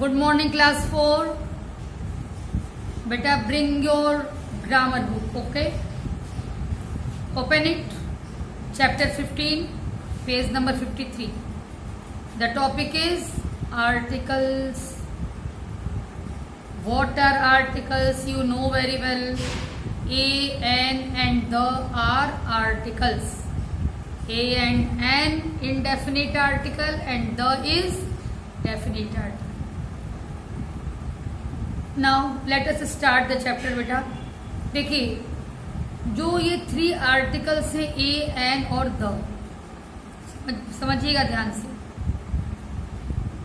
Good morning class 4। बेटा bring your grammar book. Okay, open it. Chapter 15 page number 53। The topic is articles. What are articles? You know very well. A, N and the are articles. A and N indefinite article and the is definite article. Now let us start the chapter बेटा। देखिए जो ये 3 articles हैं A, N और the, समझिएगा ध्यान से।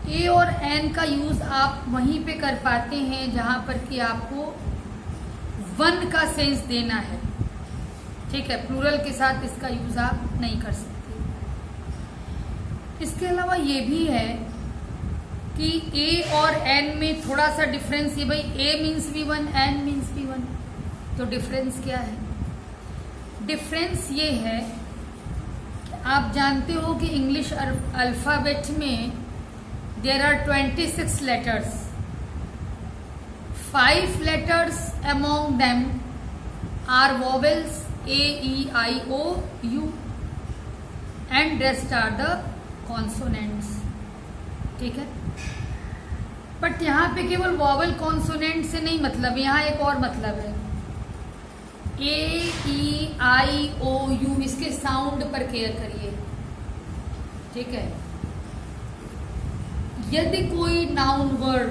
ए और एन का यूज आप वहीं पे कर पाते हैं जहां पर कि आपको वन का सेंस देना है, ठीक है। प्लूरल के साथ इसका यूज आप नहीं कर सकते। इसके अलावा ये भी है कि ए और एन में थोड़ा सा डिफरेंस है भाई। A means V1, N means V1। तो डिफरेंस क्या है? डिफरेंस ये है कि आप जानते हो कि इंग्लिश अल्फाबेट में there are 26 letters. 5 letters among them are vowels A, E, I, O, U and rest are the consonants, ठीक है। बट यहाँ पे केवल वॉवल कॉन्सोनेंट से नहीं मतलब, यहाँ एक और मतलब है। A, E, I, O, U इसके साउंड पर केयर करिए, ठीक है। यदि कोई नाउन वर्ड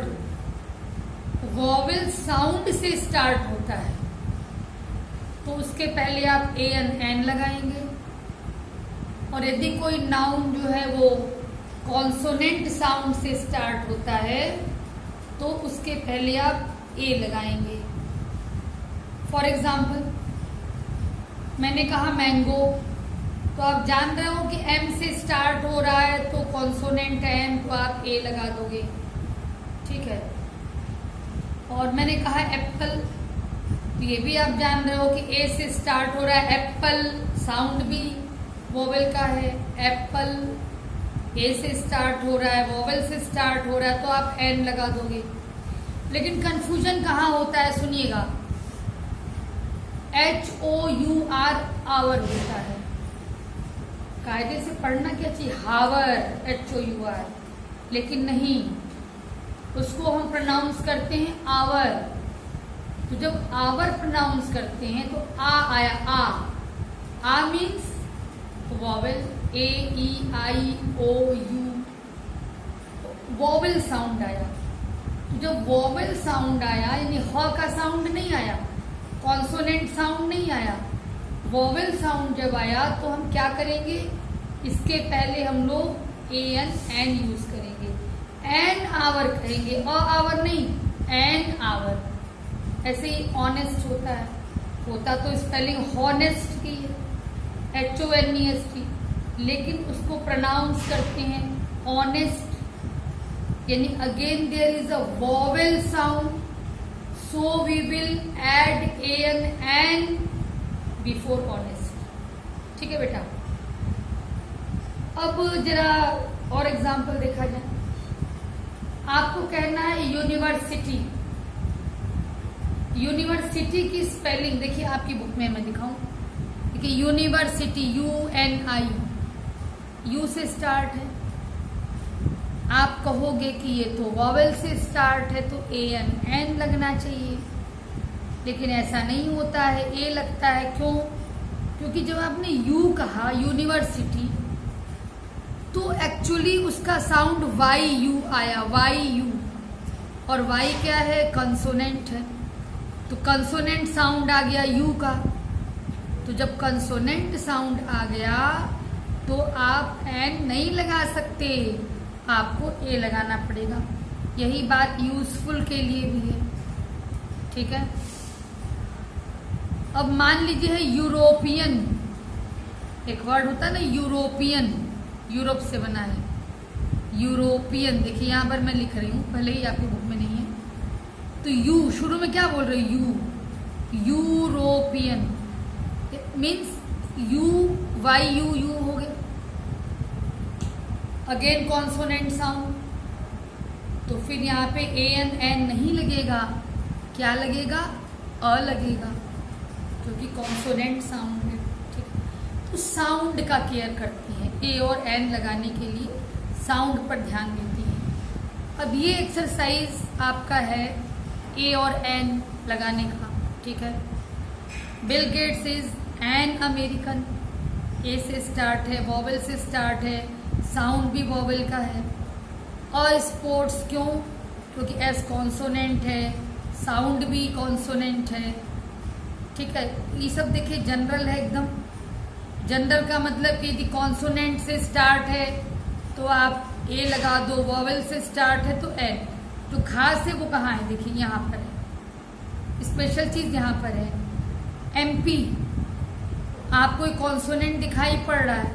वॉवेल साउंड से स्टार्ट होता है तो उसके पहले आप ए एन एन लगाएंगे, और यदि कोई नाउन जो है वो कॉन्सोनेंट साउंड से स्टार्ट होता है तो उसके पहले आप ए लगाएंगे। फॉर एग्जाम्पल मैंने कहा मैंगो, तो आप जान रहे हो कि एम से स्टार्ट हो रहा है तो कॉन्सोनेंट है एम, तो आप ए लगा दोगे, ठीक है। और मैंने कहा एप्पल, तो ये भी आप जान रहे हो कि ए से स्टार्ट हो रहा है। एप्पल साउंड भी वोवेल का है। एप्पल ए से स्टार्ट हो रहा है, वोवेल से स्टार्ट हो रहा है, तो आप एन लगा दोगे। लेकिन कंफ्यूजन कहाँ होता है सुनिएगा। HOUR आवर होता है, कायदे से पढ़ना क्या चाहिए, हावर, HOUR, लेकिन नहीं, उसको हम प्रोनाउंस करते हैं आवर। तो जब आवर प्रोनाउंस करते हैं तो आ आया, आ means vowel A, E, I, O, U, vowel sound आया। तो जब वॉवेल साउंड आया यानी ह का साउंड नहीं आया, कॉन्सोनेंट साउंड नहीं आया, वॉवेल साउंड जब आया तो हम क्या करेंगे, इसके पहले हम लोग ए एन एन यूज करेंगे, एन आवर करेंगे, अ आवर नहीं, एन आवर। ऐसे ही ऑनेस्ट होता है, होता तो स्पेलिंग हॉनेस्ट की है, HONEST, लेकिन उसको प्रोनाउंस करते हैं ऑनेस्ट। यानी again there is a vowel sound, so we will add A N an before honest, ठीक है बेटा। अब जरा और एग्जाम्पल देखा जाए। आपको कहना है यूनिवर्सिटी। यूनिवर्सिटी की स्पेलिंग देखिए आपकी बुक में मैं दिखाऊं। देखिए यूनिवर्सिटी, UNI, यू से स्टार्ट है। आप कहोगे कि ये तो वॉवेल से स्टार्ट है तो AN लगना चाहिए, लेकिन ऐसा नहीं होता है, ए लगता है। क्यों? क्योंकि जब आपने यू कहा यूनिवर्सिटी तो एक्चुअली उसका साउंड YU आया, YU, और Y क्या है, कंसोनेंट है। तो कंसोनेंट साउंड आ गया यू का। तो जब कंसोनेंट साउंड आ गया तो आप एन नहीं लगा सकते, आपको ए लगाना पड़ेगा। यही बात यूजफुल के लिए भी है, ठीक है। अब मान लीजिए है यूरोपियन, एक वर्ड होता है ना यूरोपियन, यूरोप से बना है यूरोपियन। देखिए यहाँ पर मैं लिख रही हूँ, भले ही आपकी बुक में नहीं है। तो यू शुरू में क्या बोल रहे हो, यू, यूरोपियन मीन्स YU हो गया। अगेन कॉन्सोनेंट साउंड, तो फिर यहाँ पे AN नहीं लगेगा, क्या लगेगा? अ लगेगा, क्योंकि कॉन्सोनेंट साउंड है। ठीक है, तो साउंड का केयर करती हैं, ए और एन लगाने के लिए साउंड पर ध्यान देती हैं। अब ये एक्सरसाइज आपका है ए और एन लगाने का। ठीक है, Bill Gates is an American, A से स्टार्ट है, वॉवेल से स्टार्ट है, साउंड भी वॉवेल का है। और स्पोर्ट्स क्यों? क्योंकि एस कॉन्सोनेंट है, साउंड भी कॉन्सोनेंट है। ठीक है, ये सब देखिए जनरल है एकदम। जनरल का मतलब कि यदि कॉन्सोनेंट से स्टार्ट है तो आप ए लगा दो, वॉवेल से स्टार्ट है तो एन। जो खास है वो कहाँ है? देखिए यहाँ पर है, स्पेशल चीज यहाँ पर है। MP आपको एक कॉन्सोनेंट दिखाई पड़ रहा है,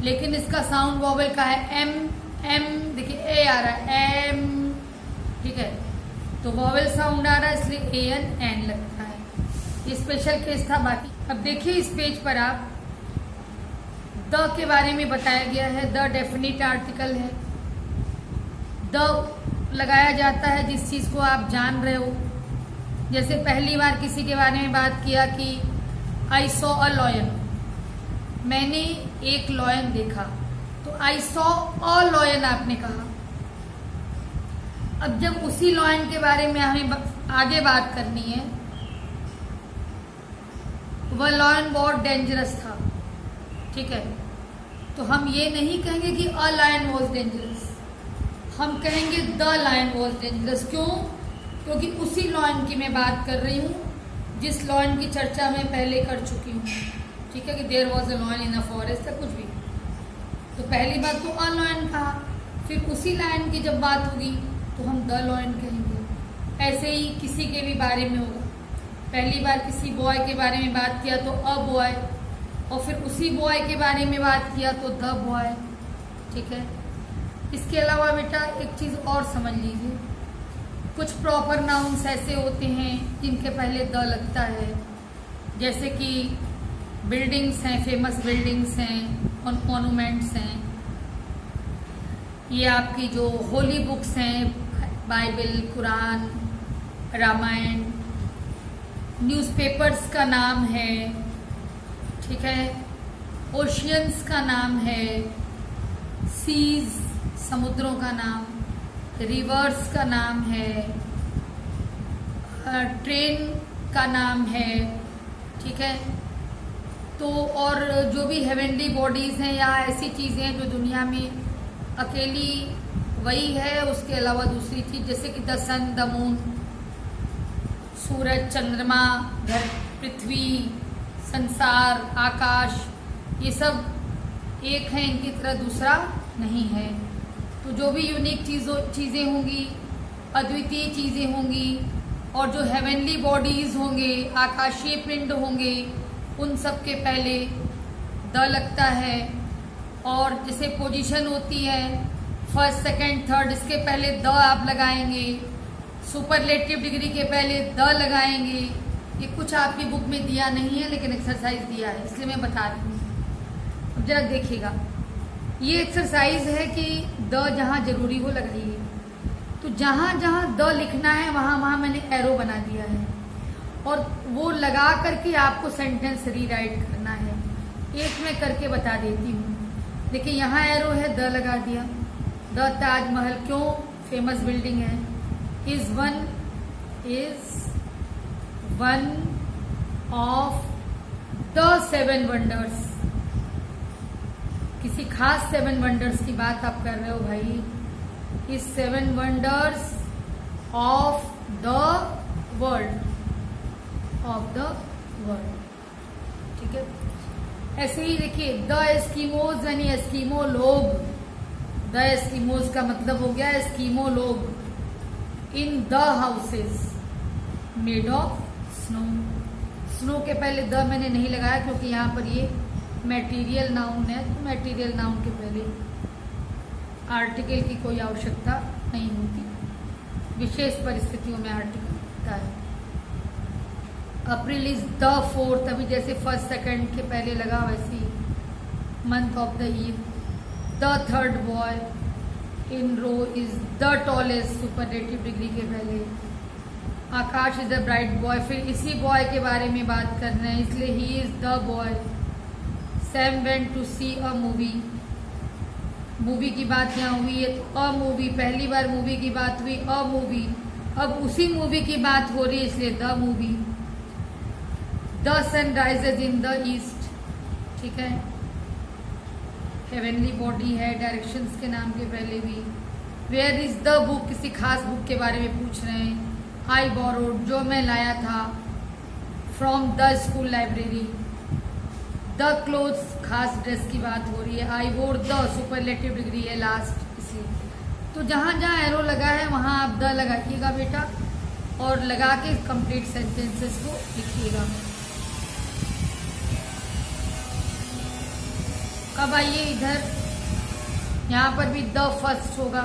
लेकिन इसका साउंड वॉवेल का है एम। देखिए ए आ रहा है एम। ठीक है, तो वॉवेल साउंड आ रहा है, इसलिए AN लगता है। ये स्पेशल केस था। बाकी अब देखिए इस पेज पर आप द के बारे में बताया गया है। द डेफिनिट आर्टिकल है। द लगाया जाता है जिस चीज को आप जान रहे हो। जैसे पहली बार किसी के बारे में बात किया कि आई सॉ अ लॉयन, मैंने एक लॉयन देखा, तो आई सॉ अ लॉयन आपने कहा। अब जब उसी लॉयन के बारे में हमें आगे बात करनी है, वह लॉयन बहुत डेंजरस था। ठीक है, तो हम ये नहीं कहेंगे कि अ लायन वॉज डेंजरस, हम कहेंगे द लायन वॉज डेंजरस। क्यों? क्योंकि उसी लॉयन की मैं बात कर रही हूँ जिस लॉयन की चर्चा मैं पहले कर चुकी हूँ। ठीक है, कि there was a lion in a forest या कुछ भी। तो पहली बात तो अ लॉयन कहा, फिर उसी लायन की जब बात होगी तो हम द लॉयन कहेंगे। ऐसे ही किसी के भी बारे में होगा, पहली बार किसी बॉय के बारे में बात किया तो अ बॉय, और फिर उसी बॉय के बारे में बात किया तो द बॉय। ठीक है, इसके अलावा बेटा एक चीज और समझ लीजिए, कुछ प्रॉपर नाउन्स ऐसे होते हैं जिनके पहले द लगता है। जैसे कि बिल्डिंग्स हैं, फेमस बिल्डिंग्स हैं और मॉन्यूमेंट्स हैं। ये आपकी जो होली बुक्स हैं, बाइबल, कुरान, रामायण, न्यूज़पेपर्स का नाम है। ठीक है, ओशियंस का नाम है, सीज समुद्रों का नाम, रिवर्स का नाम है, ट्रेन का नाम है। ठीक है, तो और जो भी हेवनली बॉडीज हैं या ऐसी चीजें हैं जो दुनिया में अकेली वही है, उसके अलावा दूसरी चीज, जैसे कि द सन, द मून, सूरज, चंद्रमा, पृथ्वी, संसार, आकाश, ये सब एक है, इनकी तरह दूसरा नहीं है। तो जो भी यूनिक चीजें होंगी, अद्वितीय चीजें होंगी, और जो हेवनली बॉडीज होंगे, आकाशीय पिंड होंगे, उन सब के पहले द लगता है। और जैसे पोजीशन होती है फर्स्ट, सेकंड, थर्ड, इसके पहले द आप लगाएंगे। सुपरलेटिव डिग्री के पहले द लगाएंगे। ये कुछ आपकी बुक में दिया नहीं है, लेकिन एक्सरसाइज दिया है, इसलिए मैं बता रही हूँ। अब जरा देखिएगा, ये एक्सरसाइज है कि द जहाँ जरूरी हो लगाइए। तो जहाँ जहाँ द लिखना है वहाँ वहाँ मैंने एरो बना दिया है, और वो लगा करके आपको सेंटेंस रीराइट करना है। एक मैं करके बता देती हूँ। देखिए यहाँ एरो है, द लगा दिया। द ताजमहल क्यों? फेमस बिल्डिंग है। Is one of the 7 wonders. किसी खास 7 वंडर्स की बात आप कर रहे हो भाई। Is 7 wonders of the world, ठीक है। ऐसे ही देखिए, द एस्कीमोज यानी एस्कीमो लोग। द एस्कीमोज का मतलब हो गया एस्कीमो लोग। In the houses made of snow. Snow के पहले द मैंने नहीं लगाया क्योंकि यहाँ पर ये मैटीरियल नाउन है, तो मैटीरियल नाउन के पहले आर्टिकल की कोई आवश्यकता नहीं होती। विशेष परिस्थितियों में आर्टिकल होता है। अप्रैल इज द 4th, अभी जैसे फर्स्ट सेकंड के पहले लगा वैसे ही month of the year. The 3rd boy, in row is the tallest, superlative degree के पहले। Akash is the bright boy, फिर इसी बॉय के बारे में बात करना है, इसलिए he is the boy. Sam went to see a movie, movie की बात यहाँ हुई है तो अ मूवी, पहली बार मूवी की बात हुई अ मूवी, अब उसी मूवी की बात हो रही है इसलिए the movie. The sun rises in the east, ठीक है। हेवनली बॉडी है, डायरेक्शंस के नाम के पहले भी। वेयर इज द बुक, किसी खास बुक के बारे में पूछ रहे हैं। आई बोरोड, जो मैं लाया था। From the school library. The clothes, खास ड्रेस की बात हो रही है। आई वोर द, सुपरलेटिव डिग्री है लास्ट, इसलिए। तो जहां जहां एरो लगा है वहां आप द लगाइएगा बेटा, और लगा के कंप्लीट सेंटेंसेस को लिखिएगा। अब आइए इधर, यहाँ पर भी द फर्स्ट होगा।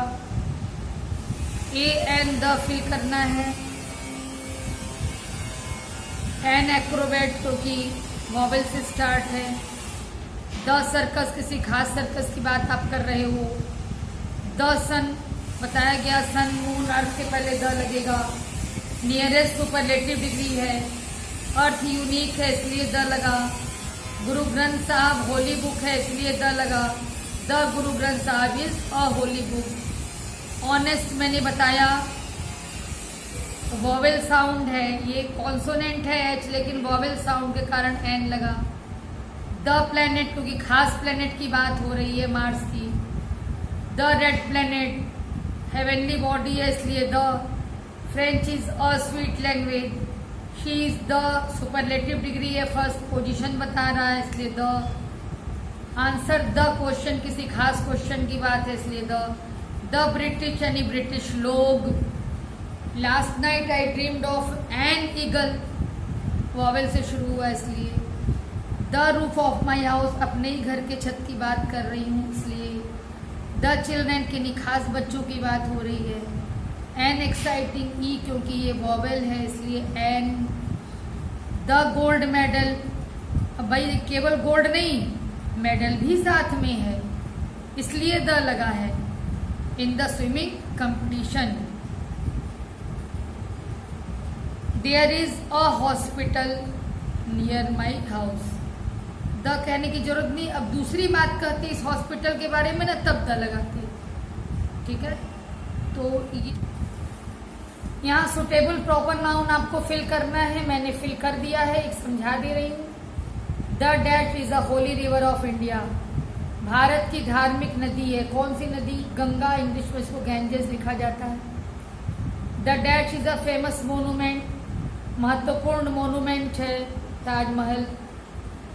ए एन द फिल करना है। एन एक्रोबेट क्योंकि वॉवेल से स्टार्ट है। द सर्कस, किसी खास सर्कस की बात आप कर रहे हो। द सन, बताया गया सन मून अर्थ के पहले द लगेगा। नियरेस्ट, सुपरलेटिव डिग्री है। अर्थ यूनिक है इसलिए द लगा। गुरु ग्रंथ साहब होली बुक है इसलिए द लगा। द गुरु ग्रंथ साहब is a Holi book. Honest, मैंने बताया वॉवेल साउंड है, ये कॉन्सोनेंट है एच, लेकिन वॉवेल साउंड के कारण एन लगा। द प्लेनेट, क्योंकि खास प्लेनेट की बात हो रही है मार्स की। The red planet, heavenly body है इसलिए the. French is a sweet language. She is the, superlative degree है, फर्स्ट पोजीशन बता रहा है इसलिए द। आंसर द क्वेश्चन, किसी खास क्वेश्चन की बात है इसलिए द ब्रिटिश यानी ब्रिटिश लोग। Last night I dreamed of an eagle, vowel से शुरू हुआ इसलिए। The roof of my house, अपने ही घर के छत की बात कर रही हूँ इसलिए। द चिल्ड्रेन, किन्हीं खास बच्चों की बात हो रही है। एन एक्साइटिंग ई, क्योंकि ये वॉवेल है इसलिए एन। द गोल्ड मेडल, अब भाई केवल गोल्ड नहीं, मेडल भी साथ में है इसलिए द लगा है। In the swimming competition. There is a hospital near my house. The कहने की जरूरत नहीं, अब दूसरी बात कहते इस हॉस्पिटल के बारे में ना, तब द लगाते, ठीक है। तो यहाँ सुटेबल प्रॉपर नाउन आपको फिल करना है, मैंने फिल कर दिया है, एक समझा दे रही हूँ। The dash is a Holi river of India, Bharat की धार्मिक नदी है। कौन सी नदी? गंगा, इंग्लिश में इसको गैंजेस लिखा जाता है। The dash is a famous monument, महत्वपूर्ण मोनूमेंट है ताजमहल।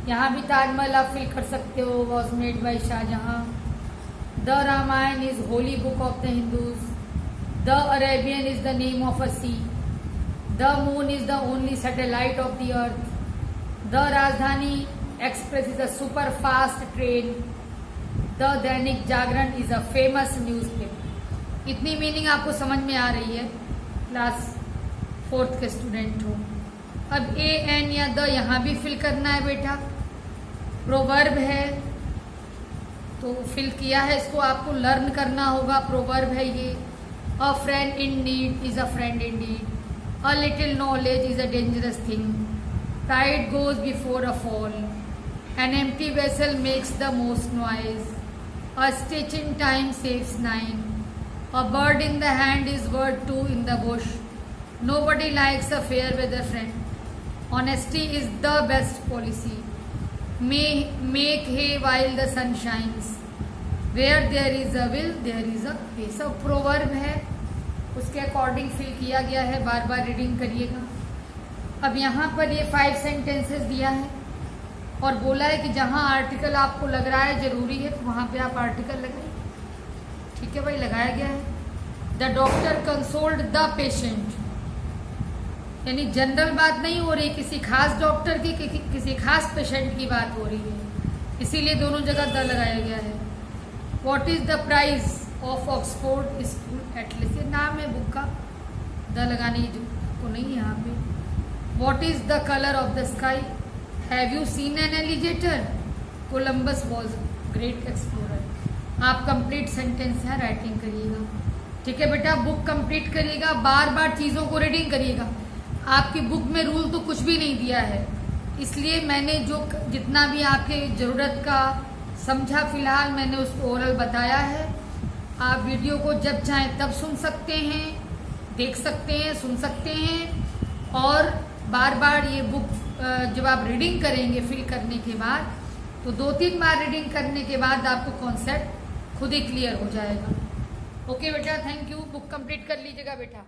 यहाँ भी ताजमहल आप फिल कर सकते हो, was made by Shah Jahan. The Ramayana is holy book of the Hindus. The Arabian is the name of a sea. The moon is the only satellite of the earth. The Rajdhani express is a super fast train. The Dainik Jagran is a famous newspaper. इतनी meaning आपको समझ में आ रही है, class 4th के student हो। अब A N या द यहाँ भी फिल करना है बेटा। प्रोवर्ब है तो फिल किया है, इसको आपको लर्न करना होगा। प्रोवर्ब है ये। अ friend in need is a friend in need. A little knowledge is a dangerous thing. Pride goes before a fall. An empty vessel makes the most noise. A stitch in time saves 9। A bird in the hand is worth 2 in the bush. Nobody likes a fair weather friend. Honesty is the best policy. Make hay while the sun shines. Where there is a will, there is a way. सब proverb है, उसके according fill किया गया है, बार बार reading करिएगा। अब यहाँ पर ये 5 सेंटेंसेस दिया है और बोला है कि जहाँ आर्टिकल आपको लग रहा है जरूरी है तो वहाँ पे आप आर्टिकल लगाइए, ठीक है भाई, लगाया गया है। The doctor consoled the patient, यानी जनरल बात नहीं हो रही, किसी खास डॉक्टर की किसी खास पेशेंट की बात हो रही है, इसीलिए दोनों जगह द लगाया गया है। What is the price of Oxford school Atlas, ये नाम है बुक का, द लगाने को नहीं है यहाँ पे। What is the colour of the sky, have you seen an alligator, Columbus was great explorer. आप कंप्लीट सेंटेंस है राइटिंग करिएगा। ठीक है बेटा, बुक कंप्लीट करिएगा, बार बार चीज़ों को रीडिंग करिएगा। आपकी बुक में रूल तो कुछ भी नहीं दिया है, इसलिए मैंने जो जितना भी आपके ज़रूरत का समझा फिलहाल मैंने उसको ओरल बताया है। आप वीडियो को जब चाहें तब सुन सकते हैं, देख सकते हैं, सुन सकते हैं। और बार बार ये बुक जब आप रीडिंग करेंगे फिल करने के बाद, तो 2-3 बार रीडिंग करने के बाद आपको कॉन्सेप्ट खुद ही क्लियर हो जाएगा। ओके बेटा, थैंक यू। बुक कंप्लीट कर लीजिएगा बेटा।